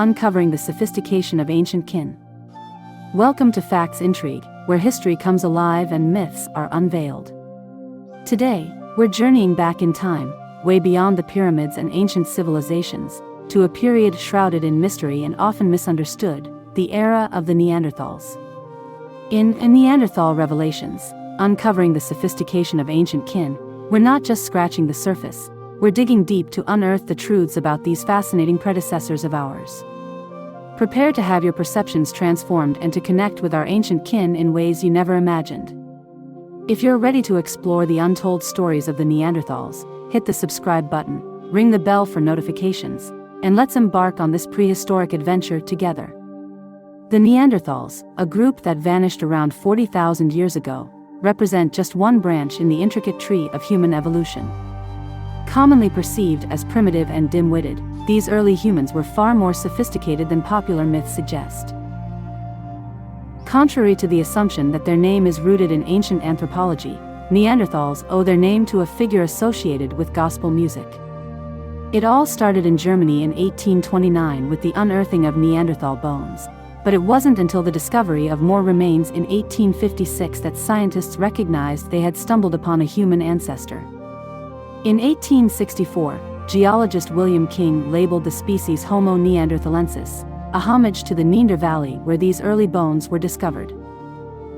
uncovering the sophistication of ancient kin. Welcome to Facts Intrigue, where history comes alive and myths are unveiled. Today, we're journeying back in time, way beyond the pyramids and ancient civilizations, to a period shrouded in mystery and often misunderstood, the era of the Neanderthals. In Neanderthal Revelations, uncovering the sophistication of ancient kin, we're not just scratching the surface, we're digging deep to unearth the truths about these fascinating predecessors of ours. Prepare to have your perceptions transformed and to connect with our ancient kin in ways you never imagined. If you're ready to explore the untold stories of the Neanderthals, hit the subscribe button, ring the bell for notifications, and let's embark on this prehistoric adventure together. The Neanderthals, a group that vanished around 40,000 years ago, represent just one branch in the intricate tree of human evolution. Commonly perceived as primitive and dim-witted, these early humans were far more sophisticated than popular myths suggest. Contrary to the assumption that their name is rooted in ancient anthropology, Neanderthals owe their name to a figure associated with gospel music. It all started in Germany in 1829 with the unearthing of Neanderthal bones, but it wasn't until the discovery of more remains in 1856 that scientists recognized they had stumbled upon a human ancestor. In 1864, geologist William King labeled the species Homo neanderthalensis, a homage to the Neanderthal Valley where these early bones were discovered.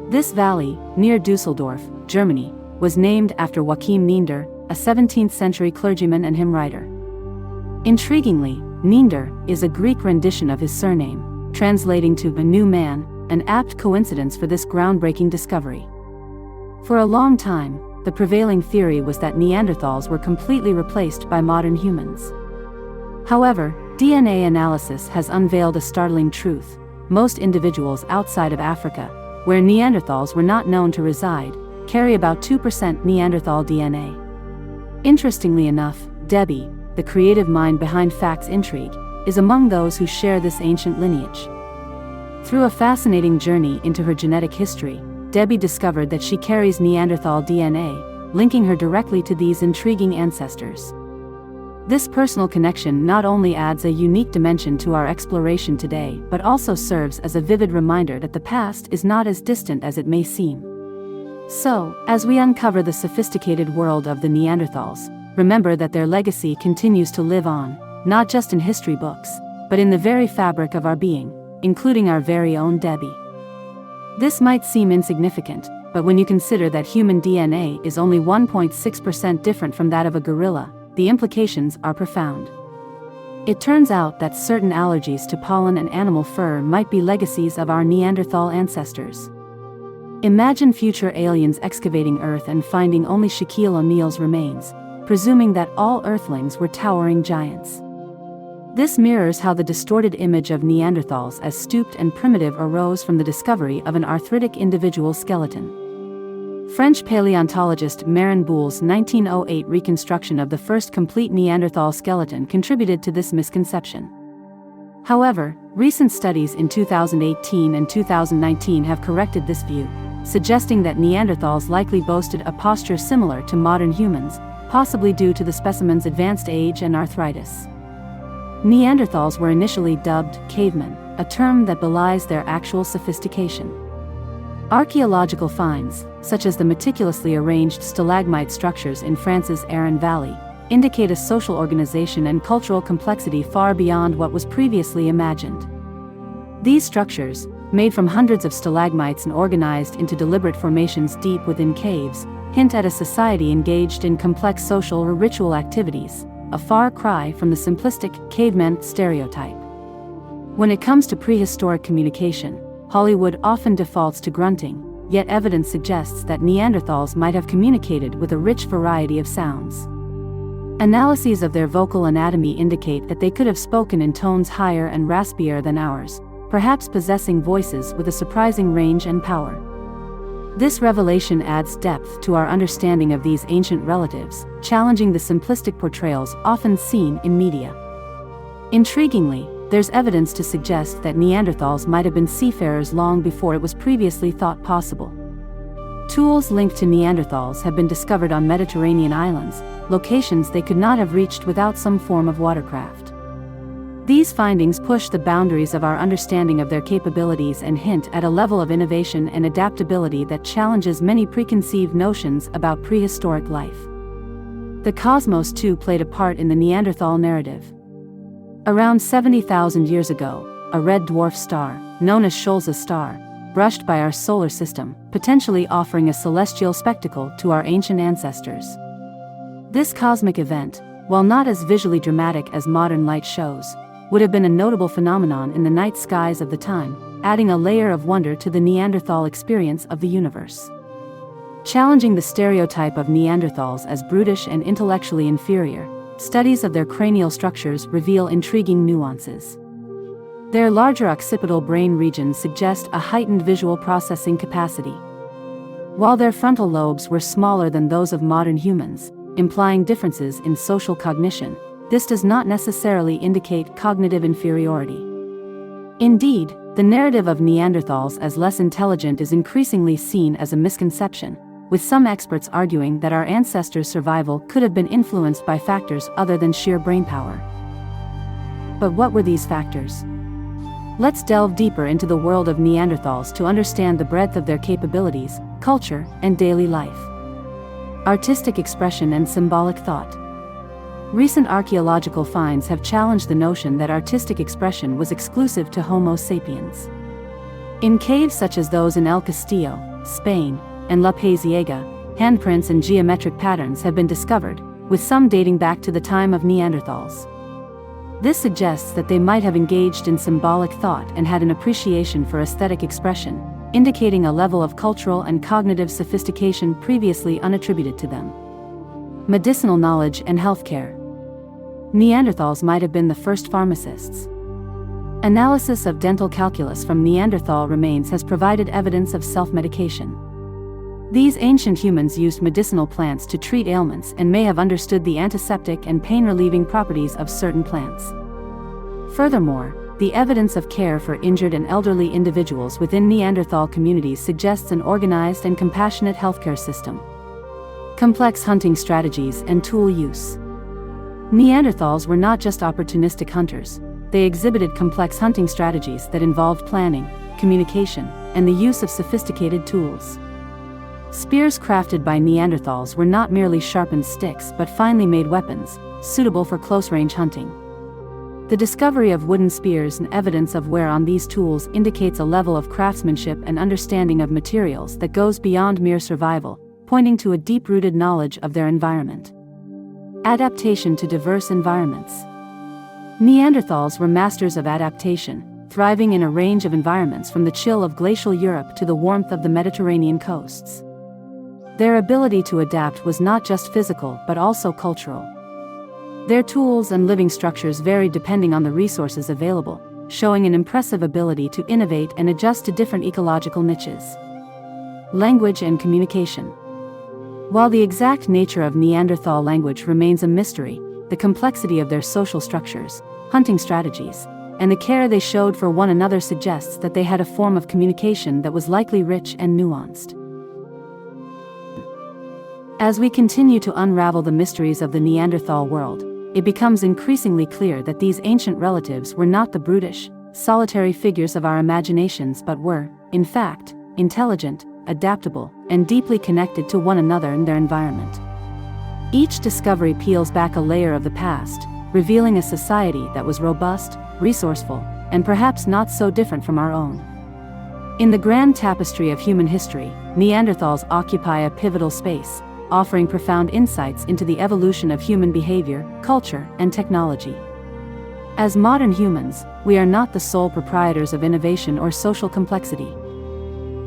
This valley, near Dusseldorf, Germany, was named after Joachim Neander, a 17th-century clergyman and hymn writer. Intriguingly, Neander is a Greek rendition of his surname, translating to a new man, an apt coincidence for this groundbreaking discovery. For a long time, the prevailing theory was that Neanderthals were completely replaced by modern humans. However, DNA analysis has unveiled a startling truth: most individuals outside of Africa, where Neanderthals were not known to reside, carry about 2% Neanderthal DNA. Interestingly enough, Debbie, the creative mind behind Facts Intrigue, is among those who share this ancient lineage. Through a fascinating journey into her genetic history, Debbie discovered that she carries Neanderthal DNA, linking her directly to these intriguing ancestors. This personal connection not only adds a unique dimension to our exploration today, but also serves as a vivid reminder that the past is not as distant as it may seem. So, as we uncover the sophisticated world of the Neanderthals, remember that their legacy continues to live on, not just in history books, but in the very fabric of our being, including our very own Debbie. This might seem insignificant, but when you consider that human DNA is only 1.6% different from that of a gorilla, the implications are profound. It turns out that certain allergies to pollen and animal fur might be legacies of our Neanderthal ancestors. Imagine future aliens excavating Earth and finding only Shaquille O'Neal's remains, presuming that all Earthlings were towering giants. This mirrors how the distorted image of Neanderthals as stooped and primitive arose from the discovery of an arthritic individual skeleton. French paleontologist Marin Boule's 1908 reconstruction of the first complete Neanderthal skeleton contributed to this misconception. However, recent studies in 2018 and 2019 have corrected this view, suggesting that Neanderthals likely boasted a posture similar to modern humans, possibly due to the specimen's advanced age and arthritis. Neanderthals were initially dubbed cavemen, a term that belies their actual sophistication. Archaeological finds, such as the meticulously arranged stalagmite structures in France's Aran Valley, indicate a social organization and cultural complexity far beyond what was previously imagined. These structures, made from hundreds of stalagmites and organized into deliberate formations deep within caves, hint at a society engaged in complex social or ritual activities, a far cry from the simplistic caveman stereotype. When it comes to prehistoric communication, Hollywood often defaults to grunting, yet evidence suggests that Neanderthals might have communicated with a rich variety of sounds. Analyses of their vocal anatomy indicate that they could have spoken in tones higher and raspier than ours, perhaps possessing voices with a surprising range and power. This revelation adds depth to our understanding of these ancient relatives, challenging the simplistic portrayals often seen in media. Intriguingly, there's evidence to suggest that Neanderthals might have been seafarers long before it was previously thought possible. Tools linked to Neanderthals have been discovered on Mediterranean islands, locations they could not have reached without some form of watercraft. These findings push the boundaries of our understanding of their capabilities and hint at a level of innovation and adaptability that challenges many preconceived notions about prehistoric life. The cosmos too played a part in the Neanderthal narrative. Around 70,000 years ago, a red dwarf star, known as Scholz's star, brushed by our solar system, potentially offering a celestial spectacle to our ancient ancestors. This cosmic event, while not as visually dramatic as modern light shows, would have been a notable phenomenon in the night skies of the time, adding a layer of wonder to the Neanderthal experience of the universe. Challenging the stereotype of Neanderthals as brutish and intellectually inferior, studies of their cranial structures reveal intriguing nuances. Their larger occipital brain regions suggest a heightened visual processing capacity, while their frontal lobes were smaller than those of modern humans, implying differences in social cognition. This does not necessarily indicate cognitive inferiority. Indeed, the narrative of Neanderthals as less intelligent is increasingly seen as a misconception, with some experts arguing that our ancestors' survival could have been influenced by factors other than sheer brainpower. But what were these factors? Let's delve deeper into the world of Neanderthals to understand the breadth of their capabilities, culture, and daily life. Artistic expression and symbolic thought. Recent archaeological finds have challenged the notion that artistic expression was exclusive to Homo sapiens. In caves such as those in El Castillo, Spain, and La Paisiega, handprints and geometric patterns have been discovered, with some dating back to the time of Neanderthals. This suggests that they might have engaged in symbolic thought and had an appreciation for aesthetic expression, indicating a level of cultural and cognitive sophistication previously unattributed to them. Medicinal knowledge and healthcare. Neanderthals might have been the first pharmacists. Analysis of dental calculus from Neanderthal remains has provided evidence of self-medication. These ancient humans used medicinal plants to treat ailments and may have understood the antiseptic and pain-relieving properties of certain plants. Furthermore, the evidence of care for injured and elderly individuals within Neanderthal communities suggests an organized and compassionate healthcare system. Complex hunting strategies and tool use. Neanderthals were not just opportunistic hunters, they exhibited complex hunting strategies that involved planning, communication, and the use of sophisticated tools. Spears crafted by Neanderthals were not merely sharpened sticks but finely made weapons, suitable for close-range hunting. The discovery of wooden spears and evidence of wear on these tools indicates a level of craftsmanship and understanding of materials that goes beyond mere survival, pointing to a deep-rooted knowledge of their environment. Adaptation to diverse environments. Neanderthals were masters of adaptation, thriving in a range of environments from the chill of glacial Europe to the warmth of the Mediterranean coasts. Their ability to adapt was not just physical but also cultural. Their tools and living structures varied depending on the resources available, showing an impressive ability to innovate and adjust to different ecological niches. Language and communication. While the exact nature of Neanderthal language remains a mystery, the complexity of their social structures, hunting strategies, and the care they showed for one another suggests that they had a form of communication that was likely rich and nuanced. As we continue to unravel the mysteries of the Neanderthal world, it becomes increasingly clear that these ancient relatives were not the brutish, solitary figures of our imaginations but were, in fact, intelligent, adaptable, and deeply connected to one another and their environment. Each discovery peels back a layer of the past, revealing a society that was robust, resourceful, and perhaps not so different from our own. In the grand tapestry of human history, Neanderthals occupy a pivotal space, offering profound insights into the evolution of human behavior, culture, and technology. As modern humans, we are not the sole proprietors of innovation or social complexity.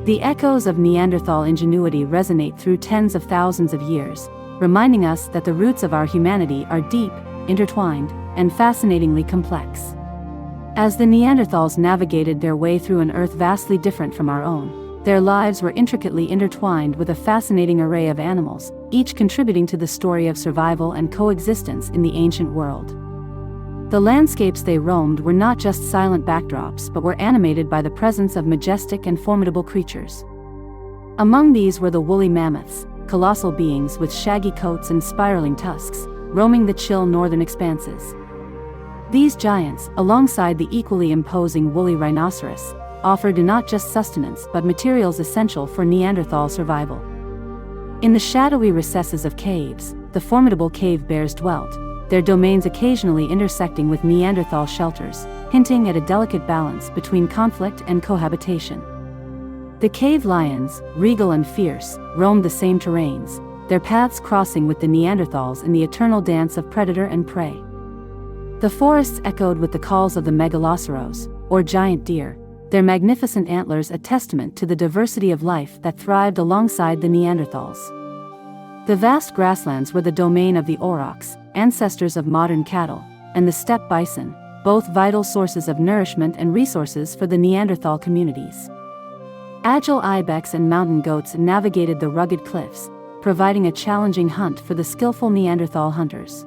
The echoes of Neanderthal ingenuity resonate through tens of thousands of years, reminding us that the roots of our humanity are deep, intertwined, and fascinatingly complex. As the Neanderthals navigated their way through an Earth vastly different from our own, their lives were intricately intertwined with a fascinating array of animals, each contributing to the story of survival and coexistence in the ancient world. The landscapes they roamed were not just silent backdrops but were animated by the presence of majestic and formidable creatures. Among these were the woolly mammoths, colossal beings with shaggy coats and spiraling tusks, roaming the chill northern expanses. These giants, alongside the equally imposing woolly rhinoceros, offered not just sustenance but materials essential for Neanderthal survival. In the shadowy recesses of caves, the formidable cave bears dwelt, their domains occasionally intersecting with Neanderthal shelters, hinting at a delicate balance between conflict and cohabitation. The cave lions, regal and fierce, roamed the same terrains, their paths crossing with the Neanderthals in the eternal dance of predator and prey. The forests echoed with the calls of the megaloceros, or giant deer, their magnificent antlers a testament to the diversity of life that thrived alongside the Neanderthals. The vast grasslands were the domain of the aurochs, ancestors of modern cattle, and the steppe bison, both vital sources of nourishment and resources for the Neanderthal communities. Agile ibex and mountain goats navigated the rugged cliffs, providing a challenging hunt for the skillful Neanderthal hunters.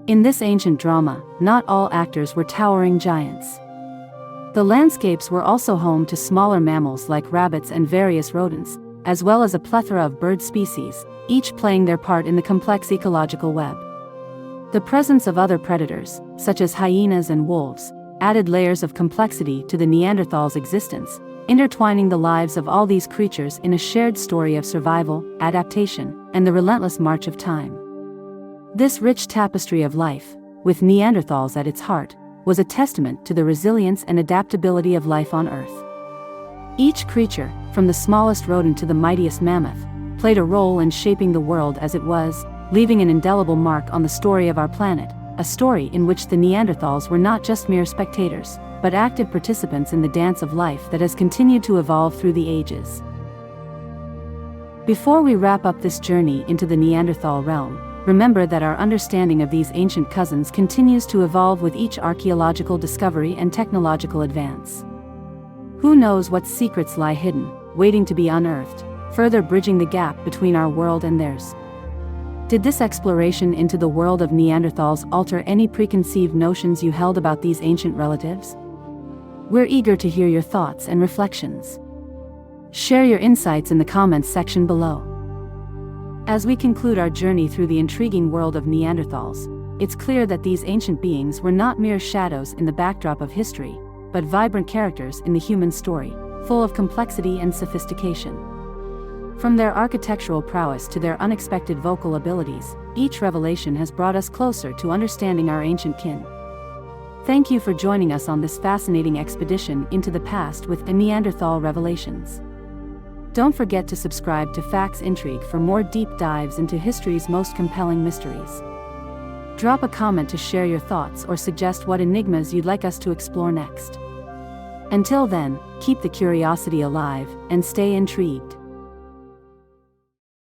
In this ancient drama, not all actors were towering giants. The landscapes were also home to smaller mammals like rabbits and various rodents, as well as a plethora of bird species, each playing their part in the complex ecological web. The presence of other predators, such as hyenas and wolves, added layers of complexity to the Neanderthals' existence, intertwining the lives of all these creatures in a shared story of survival, adaptation, and the relentless march of time. This rich tapestry of life, with Neanderthals at its heart, was a testament to the resilience and adaptability of life on Earth. Each creature, from the smallest rodent to the mightiest mammoth, played a role in shaping the world as it was, leaving an indelible mark on the story of our planet, a story in which the Neanderthals were not just mere spectators, but active participants in the dance of life that has continued to evolve through the ages. Before we wrap up this journey into the Neanderthal realm, remember that our understanding of these ancient cousins continues to evolve with each archaeological discovery and technological advance. Who knows what secrets lie hidden, waiting to be unearthed, further bridging the gap between our world and theirs? Did this exploration into the world of Neanderthals alter any preconceived notions you held about these ancient relatives? We're eager to hear your thoughts and reflections. Share your insights in the comments section below. As we conclude our journey through the intriguing world of Neanderthals, it's clear that these ancient beings were not mere shadows in the backdrop of history, but vibrant characters in the human story, full of complexity and sophistication. From their architectural prowess to their unexpected vocal abilities, each revelation has brought us closer to understanding our ancient kin. Thank you for joining us on this fascinating expedition into the past with the Neanderthal revelations. Don't forget to subscribe to Facts Intrigue for more deep dives into history's most compelling mysteries. Drop a comment to share your thoughts or suggest what enigmas you'd like us to explore next. Until then, keep the curiosity alive and stay intrigued.